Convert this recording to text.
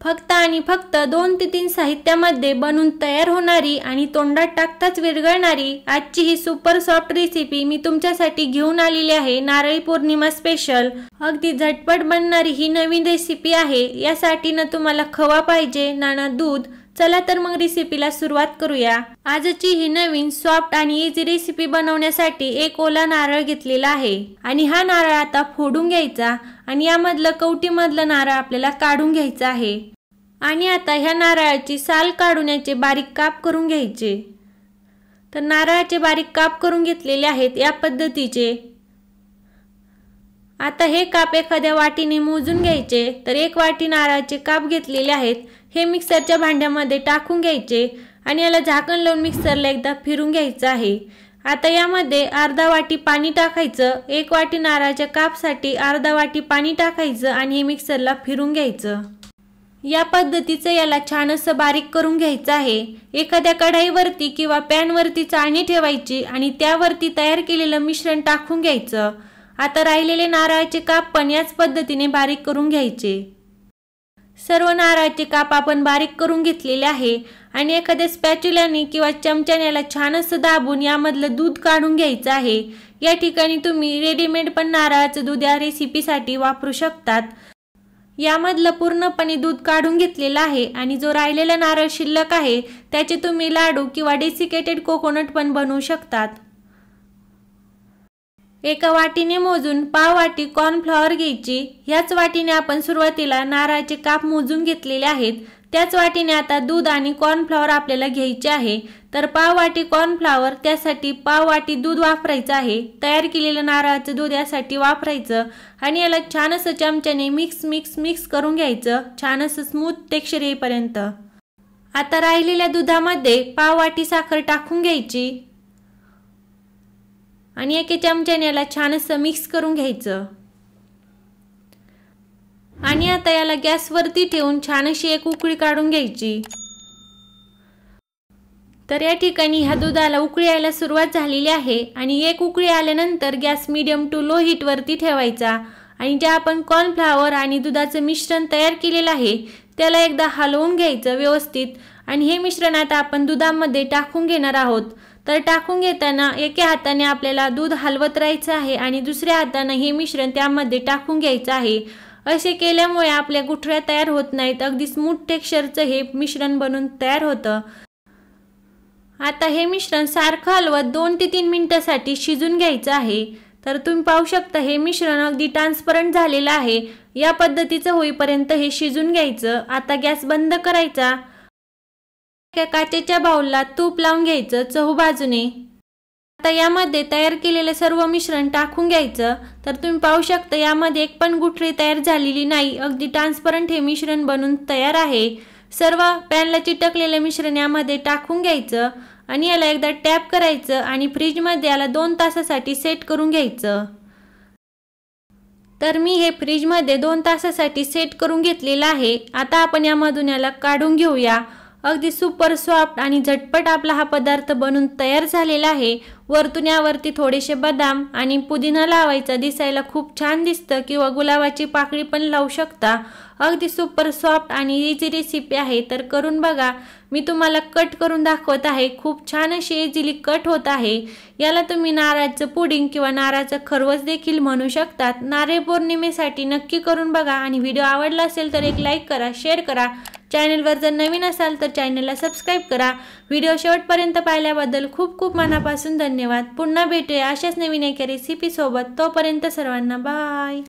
फक्त आणि फक्त 2 ते 3 साहित्यामध्ये बनून तयार होणारी आणि तोंडात टाकताच विरघळणारी आजची ही सुपर सॉफ्ट रेसिपी मी तुमच्यासाठी घेऊन आलेली आहे। नारळी पौर्णिमा स्पेशल अगदी झटपट बनणारी ही नवीन रेसिपी आहे। यासाठी ना तुम्हाला खवा पाहिजे ना दूध। चला तर मग रेसिपीला सुरुवात करूया। आजची ही नवीन सॉफ्ट आणि इझी रेसिपी बनवण्यासाठी एक ओला नारळ घेतलेला आहे आणि हा नारळ आता फोडून घ्यायचा आणि यामधलं कवटीमधलं नारळ आपल्याला काढून घ्यायचं आहे। आणि आता ह्या नारळाची साल काढून याचे बारीक काप करून घ्यायचे। तर नारळाचे बारीक काप करून घेतलेले आहेत या पद्धतीचे। आता हे काप एखाद्या वाटीने मोजून घ्यायचे। तर 1 वाटी नारळाचे काप घेतलेले आहेत। हे मिक्सरच्या भांड्यामध्ये टाकून घ्यायचे आणि याला झाकण लावून मिक्सरला एकदा फिरून घ्यायचं आहे। आता यामध्ये अर्धा वाटी पाणी टाकायचं। 1 वाटी नारळाच्या कापसाठी अर्धा वाटी पाणी टाकायचं आणि हे मिक्सरला फिरून घ्यायचं। या पद्धतीचं याला छान असं बारीक करून घ्यायचं आहे। एखाद्या कढईवरती किंवा पॅनवरती चाळणी ठेवायची आणि त्यावरती तयार केलेलं मिश्रण टाकून घ्यायचं। आता राहिलेले नारळाचे काप पण याच पद्धतीने बारीक करून घ्यायचे। सर्व नारळाचे काप आपण बारीक करून घेतलेले आहे आणि एखाद्या स्पॅच्युलाने किंवा चमच्याने याला छान असं दाबून यामधलं दूध काढून घ्यायचं आहे। या ठिकाणी तुम्ही रेडीमेड पण नारळाचं दूध या रेसिपीसाठी वापरू शकतात। यामधलं पूर्णपणे दूध काढून घेतलेलं आहे आणि जो राहिलेला नारळ शिल्लक आहे त्याचे तुम्ही लाडू किंवा डेसिकेटेड कोकोनट पण बनवू शकतात। एका वाटीने मोजून पाव वाटी कॉर्नफ्लॉवर घ्यायची। ह्याच वाटीने आपण सुरुवातीला नारळाचे काप मोजून घेतलेले आहेत। त्याच वाटीने आता दूध आणि कॉर्नफ्लॉवर आपल्याला घ्यायचे आहे। तर पाव वाटी कॉर्नफ्लॉवर त्यासाठी पाव वाटी दूध वापरायचं आहे। तयार केलेलं नारळाचं दूध यासाठी वापरायचं आणि याला छान असं चमच्याने मिक्स करून घ्यायचं, छान असं स्मूथ टेक्स्चर येईपर्यंत। आता राहिलेल्या दुधामध्ये पाव वाटी साखर टाकून घ्यायची आणि एका चमच्याने याला छान असं मिक्स करून घ्यायचं आणि आता याला गॅसवरती ठेवून छान अशी एक उकळी काढून घ्यायची। तर या ठिकाणी ह्या दुधाला उकळी यायला सुरुवात झालेली आहे आणि एक उकळी आल्यानंतर gas medium to low heat वरती ठेवायचा आणि जे आपण कॉर्नफ्लॉवर आणि दुधाचं मिश्रण तयार केलेलं आहे त्याला एकदा हलवून घ्यायचं व्यवस्थित आणि हे मिश्रण आता आपण दुधामध्ये टाकून घेणार आहोत। तर टाकून घेताना एका हाताने आपल्याला दूध हलवत राहायचं आहे आणि दुसऱ्या हाताने हे मिश्रण त्यामध्ये टाकून घ्यायचं आहे। असे केल्यामुळे आपल्या गुठळ्या तयार होत नाहीत, अगदी स्मूथ टेक्स्चरचं हे मिश्रण बनून तयार होतं। आता हे मिश्रण सारखं हलवत 2 ते 3 मिनिटांसाठी शिजून घ्यायचं आहे। तर तुम्ही पाहू शकता हे मिश्रण अगदी ट्रान्सपरंट झालेलं आहे। या पद्धतीचं होईपर्यंत हे शिजून घ्यायचं। आता गॅस बंद करायचा। एका काचेच्या बाउलला तूप लावून घ्यायचं चहूबाजूने। आता यामध्ये तयार केलेले सर्व मिश्रण टाकून घ्यायचं। तर तुम्ही पाहू शकता यामध्ये एक पण गुठळी तयार झालेली नाही, अगदी ट्रान्सपरंट हे मिश्रण बनून तयार आहे। सर्व पॅनला चिटकलेले मिश्रण यामध्ये टाकून घ्यायचं आणि याला एकदा टॅप करायचं आणि फ्रीजमध्ये याला 2 तासासाठी सेट करून घ्यायचं। तर मी हे फ्रीजमध्ये 2 तासासाठी सेट करून घेतलेलं आहे। आता आपण यामधून याला काढून घेऊया। अगदी सुपर सॉफ्ट आणि झटपट आपला हा पदार्थ बनून तयार झालेला आहे। वरतून यावरती थोडेसे बदाम आणि पुदिना लावायचा, दिसायला खूप छान दिसतं किंवा गुलाबाची पाकळी पण लावू शकता। अगदी सुपर सॉफ्ट आणि इझी रेसिपी आहे, तर करून बघा। मी तुम्हाला कट करून दाखवत आहे, खूप छान अशी इझिली कट होत आहे। याला तुम्ही नारळाचं पुडिंग किंवा नारळाचं खरवस देखील म्हणू शकतात। नारळी पौर्णिमेसाठी नक्की करून बघा आणि व्हिडिओ आवडला असेल तर एक लाईक करा, शेअर करा। चॅनलवर जर नवीन असाल तर चॅनलला सबस्क्राईब करा। व्हिडिओ शेवटपर्यंत पाहिल्याबद्दल खूप खूप मनापासून धन्यवाद। पुन्हा भेटूया अशाच नवीन एका रेसिपी सोबत। तोपर्यंत सर्वांना बाय।